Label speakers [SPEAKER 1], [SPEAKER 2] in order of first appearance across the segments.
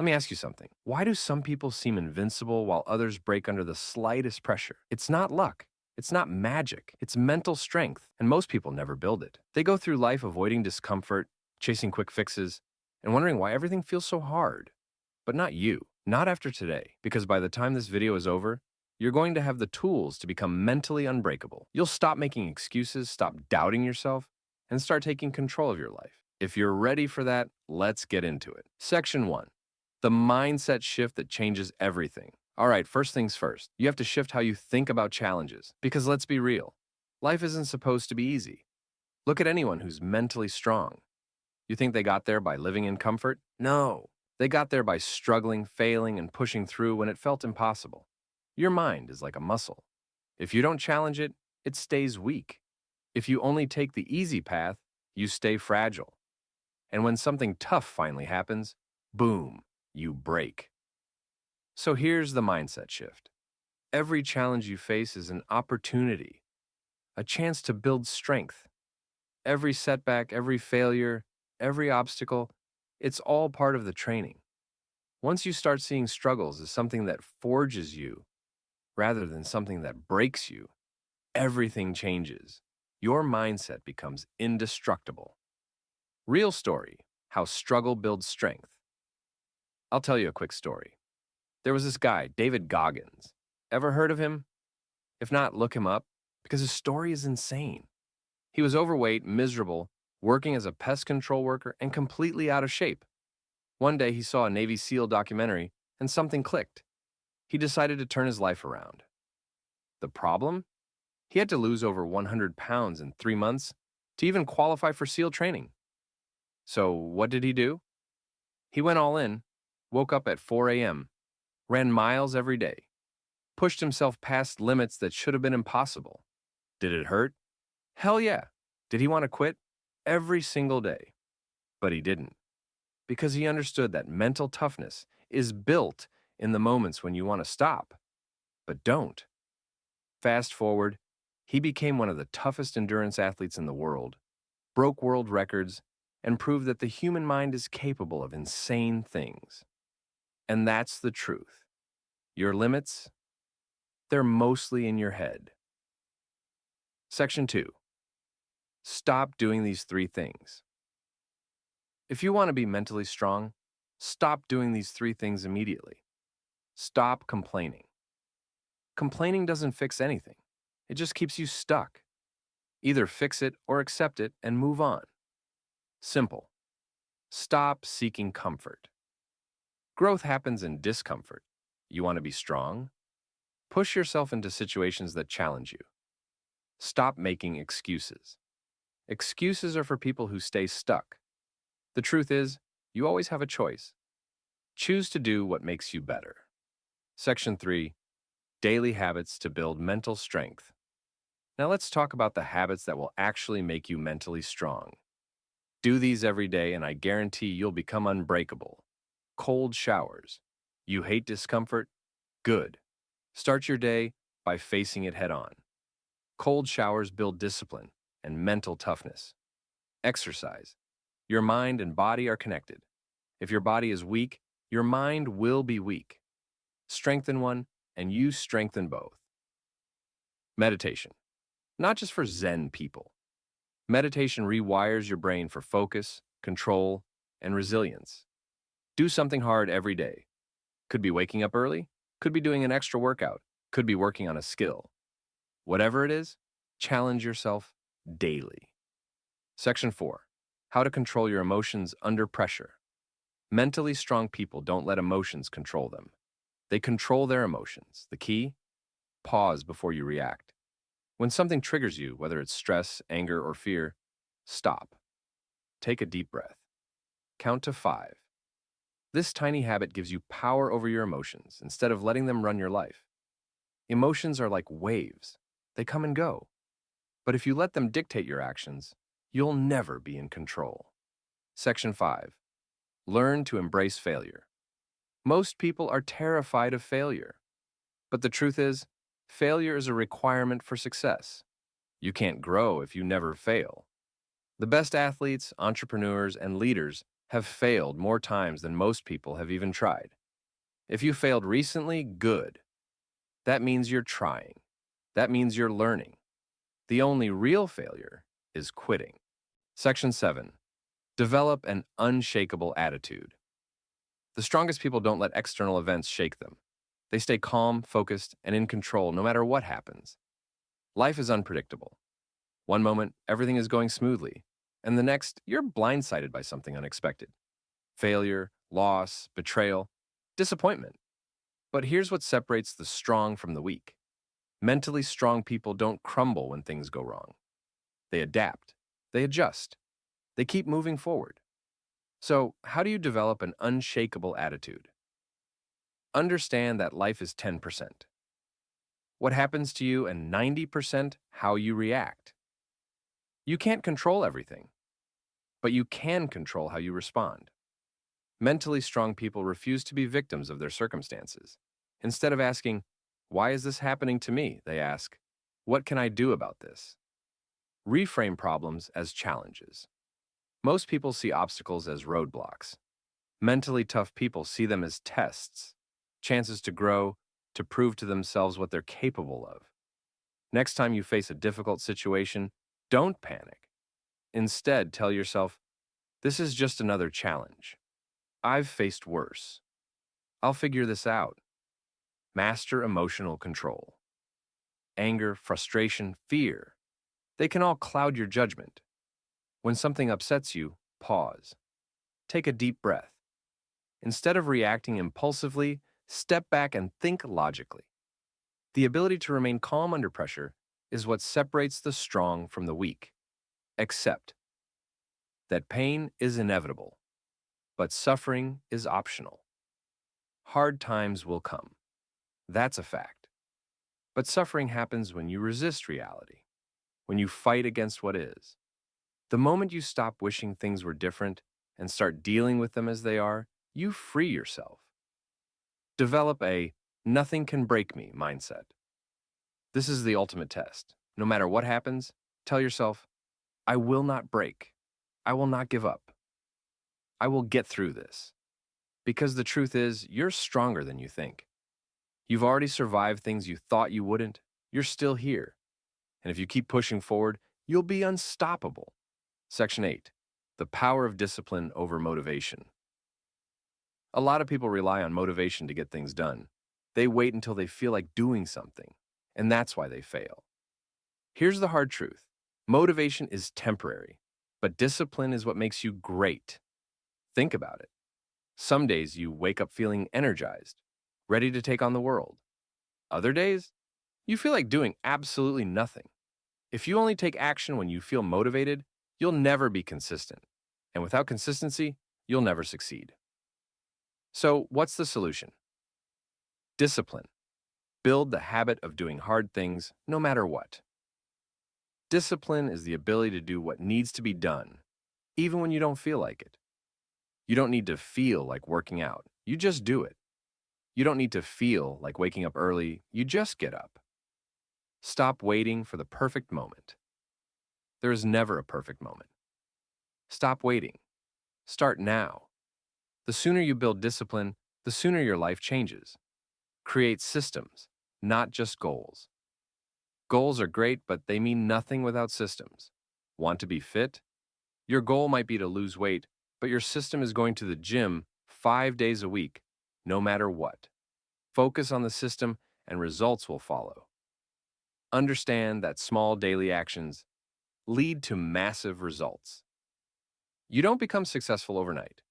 [SPEAKER 1] Let me ask you something. Why do some people seem invincible while others break under the slightest pressure? It's not luck. It's not magic. It's mental strength, and most people never build it. They go through life avoiding discomfort, chasing quick fixes, and wondering why everything feels so hard. But not you. Not after today, because by the time this video is over, you're going to have the tools to become mentally unbreakable. You'll stop making excuses, stop doubting yourself, and start taking control of your life. If you're ready for that, let's get into it. Section 1. The mindset shift that changes everything. All right, first things first. You have to shift how you think about challenges. Because let's be real, life isn't supposed to be easy. Look at anyone who's mentally strong. You think they got there by living in comfort? No. They got there by struggling, failing, and pushing through when it felt impossible. Your mind is like a muscle. If you don't challenge it, it stays weak. If you only take the easy path, you stay fragile. And when something tough finally happens, boom, you break. So here's the mindset shift. Every challenge you face is an opportunity, a chance to build strength. Every setback, every failure, every obstacle, it's all part of the training. Once you start seeing struggles as something that forges you rather than something that breaks you, everything changes. Your mindset becomes indestructible. Real story, how struggle builds strength. I'll tell you a quick story. There was this guy, David Goggins. Ever heard of him? If not, look him up, because his story is insane. He was overweight, miserable, working as a pest control worker, and completely out of shape. One day he saw a Navy SEAL documentary, and something clicked. He decided to turn his life around. The problem? He had to lose over 100 pounds in 3 months to even qualify for SEAL training. So what did he do? He went all in, woke up at 4 a.m., ran miles every day, pushed himself past limits that should have been impossible. Did it hurt? Hell yeah. Did he want to quit? Every single day. But he didn't, because he understood that mental toughness is built in the moments when you want to stop, but don't. Fast forward, he became one of the toughest endurance athletes in the world, broke world records, and proved that the human mind is capable of insane things. And that's the truth. Your limits, they're mostly in your head. Section 2. Stop doing these 3 things. If you want to be mentally strong, stop doing these 3 things immediately. Stop complaining. Complaining doesn't fix anything. It just keeps you stuck. Either fix it or accept it and move on. Simple. Stop seeking comfort. Growth happens in discomfort. You want to be strong? Push yourself into situations that challenge you. Stop making excuses. Excuses are for people who stay stuck. The truth is, you always have a choice. Choose to do what makes you better. Section 3. Daily habits to build mental strength. Now let's talk about the habits that will actually make you mentally strong. Do these every day and I guarantee you'll become unbreakable. Cold showers. You hate discomfort? Good. Start your day by facing it head on. Cold showers build discipline and mental toughness. Exercise. Your mind and body are connected. If your body is weak, your mind will be weak. Strengthen one, and you strengthen both. Meditation. Not just for Zen people. Meditation rewires your brain for focus, control, and resilience. Do something hard every day. Could be waking up early, could be doing an extra workout, could be working on a skill. Whatever it is, challenge yourself daily. Section 4. How to control your emotions under pressure. Mentally strong people don't let emotions control them. They control their emotions. The key? Pause before you react. When something triggers you, whether it's stress, anger, or fear, stop. Take a deep breath. Count to 5. This tiny habit gives you power over your emotions instead of letting them run your life. Emotions are like waves. They come and go. But if you let them dictate your actions, you'll never be in control. Section 5. Learn to embrace failure. Most people are terrified of failure. But the truth is, failure is a requirement for success. You can't grow if you never fail. The best athletes, entrepreneurs, and leaders have failed more times than most people have even tried. If you failed recently, good. That means you're trying. That means you're learning. The only real failure is quitting. Section 7. Develop an unshakable attitude. The strongest people don't let external events shake them. They stay calm, focused, and in control no matter what happens. Life is unpredictable. One moment, everything is going smoothly, and the next, you're blindsided by something unexpected. Failure, loss, betrayal, disappointment. But here's what separates the strong from the weak. Mentally strong people don't crumble when things go wrong. They adapt. They adjust. They keep moving forward. So, how do you develop an unshakable attitude? Understand that life is 10%. What happens to you, and 90% how you react. You can't control everything, but you can control how you respond. Mentally strong people refuse to be victims of their circumstances. Instead of asking, "Why is this happening to me?" they ask, "What can I do about this?" Reframe problems as challenges. Most people see obstacles as roadblocks. Mentally tough people see them as tests, chances to grow, to prove to themselves what they're capable of. Next time you face a difficult situation, don't panic. Instead, tell yourself, "This is just another challenge. I've faced worse. I'll figure this out." Master emotional control. Anger, frustration, fear. They can all cloud your judgment. When something upsets you, pause. Take a deep breath. Instead of reacting impulsively, step back and think logically. The ability to remain calm under pressure is what separates the strong from the weak. Accept that pain is inevitable, but suffering is optional. Hard times will come. That's a fact. But suffering happens when you resist reality, when you fight against what is. The moment you stop wishing things were different and start dealing with them as they are, you free yourself. Develop a "nothing can break me" mindset. This is the ultimate test. No matter what happens, tell yourself, "I will not break. I will not give up. I will get through this." Because the truth is, you're stronger than you think. You've already survived things you thought you wouldn't. You're still here. And if you keep pushing forward, you'll be unstoppable. Section 8. The power of discipline over motivation. A lot of people rely on motivation to get things done. They wait until they feel like doing something, and that's why they fail. Here's the hard truth. Motivation is temporary, but discipline is what makes you great. Think about it. Some days you wake up feeling energized, ready to take on the world. Other days, you feel like doing absolutely nothing. If you only take action when you feel motivated, you'll never be consistent. And without consistency, you'll never succeed. So, what's the solution? Discipline. Build the habit of doing hard things no matter what. Discipline is the ability to do what needs to be done, even when you don't feel like it. You don't need to feel like working out. You just do it. You don't need to feel like waking up early. You just get up. Stop waiting for the perfect moment. There is never a perfect moment. Stop waiting. Start now. The sooner you build discipline, the sooner your life changes. Create systems, not just goals. Goals are great, but they mean nothing without systems. Want to be fit? Your goal might be to lose weight, but your system is going to the gym 5 days a week, no matter what. Focus on the system and results will follow. Understand that small daily actions lead to massive results. You don't become successful overnight,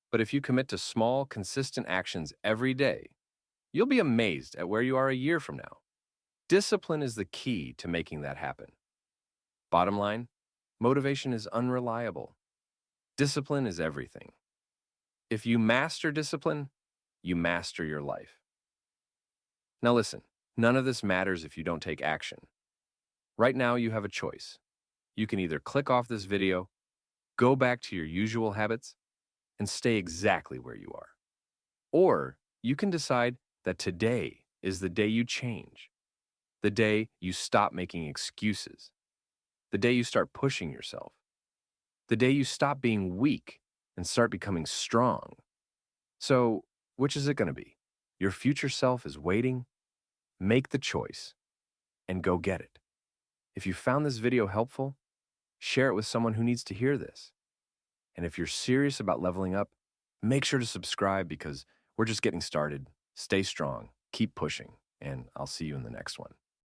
[SPEAKER 1] but if you commit to small, consistent actions every day, you'll be amazed at where you are a year from now. Discipline is the key to making that happen. Bottom line, motivation is unreliable. Discipline is everything. If you master discipline, you master your life. Now listen, none of this matters if you don't take action. Right now you have a choice. You can either click off this video, go back to your usual habits, and stay exactly where you are. Or you can decide that today is the day you change, the day you stop making excuses, the day you start pushing yourself, the day you stop being weak and start becoming strong. So, which is it going to be? Your future self is waiting. Make the choice and go get it. If you found this video helpful, share it with someone who needs to hear this. And if you're serious about leveling up, make sure to subscribe because we're just getting started. Stay strong, keep pushing, and I'll see you in the next one.